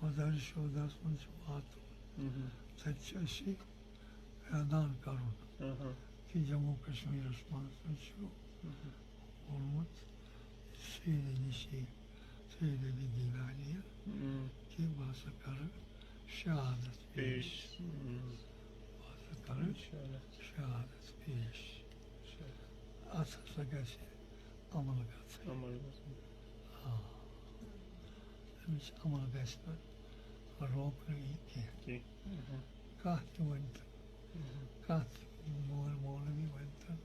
mother شودس منٛز چھِ واتُن تَتہِ چھِ اَسہِ اعلان کَرُن کہِ جموں کشمیٖرَس منٛز چھُ ووٚنمُت سید علی شیخ سید علی گیلانیَن کہِ بہٕ ہسا کَرٕ شہادت پیش بہٕ ہسا کَرٕ شہادت پیش اَتھ ہسا گژھِ عمل گژھٕنۍ أمِس عمل گژھِ نہٕ روکنہٕ یی کینٛہہ کانٛہہ تہِ ؤنۍ تن کانٛہہ تہِ مولوی ؤنۍ تن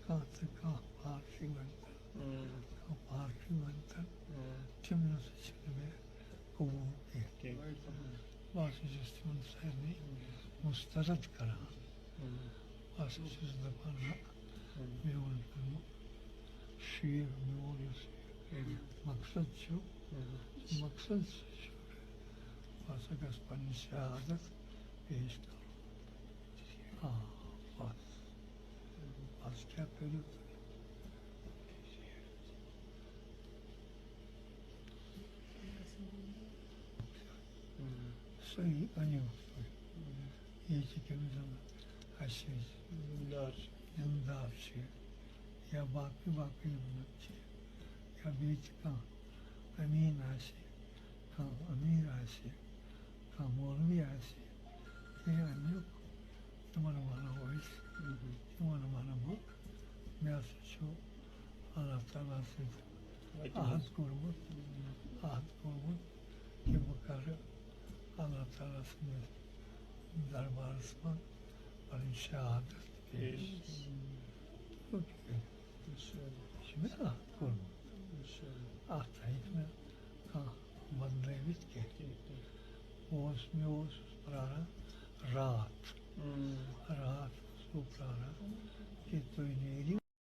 کانٛہہ پارٹی ؤنۍ تن کانٛہہ پارٹی ؤنۍ تن تِم نسا چھِنہٕ مےٚ قبوٗل کینٛہہ بہٕ ہسا چھُس تِمن سارنٕے مسترد کران بہٕ ہسا چھُس دپان نہ میون شیخ میون یُس مقصد چھُ مقصد چھُ بہٕ ہسا گژھٕ پنٕنۍ شہادت پیش کرُن بس کیٛاہ کٔرِو تُہۍ صحیح أنِو تُہۍ ییٚتہِ کٔمۍ زَن اَسہِ دیندار چھِ یا باقٕے لُکھ چھِ یا بیٚیہِ تہِ کانٛہہ أمیٖن آسہِ کانٛہہ أمیٖر آسہِ کانٛہہ مولوی آسہِ تُہۍ أنۍہوٗکھ تِمن وَنو أسۍ تِمن وَنہٕ بہٕ مےٚ ہسا چھُ اللہ تعالیٰ سۭتۍ عہد کوٚرمُت کہِ بہٕ کَرٕ اللہ تعالیٰ سٕنٛدِس دربارس منٛز پنٕنۍ شہادت پیش یہِ چھُ مےٚ عہد کوٚرمُت اَتھ ہیٚکہِ نہٕ کانٛہہ بدلٲوِتھ کینٛہہ مےٚ اوسُس پرٛاران راتھ اوسُس بہٕ پرٛاران کہِ تُہۍ نیٖرِو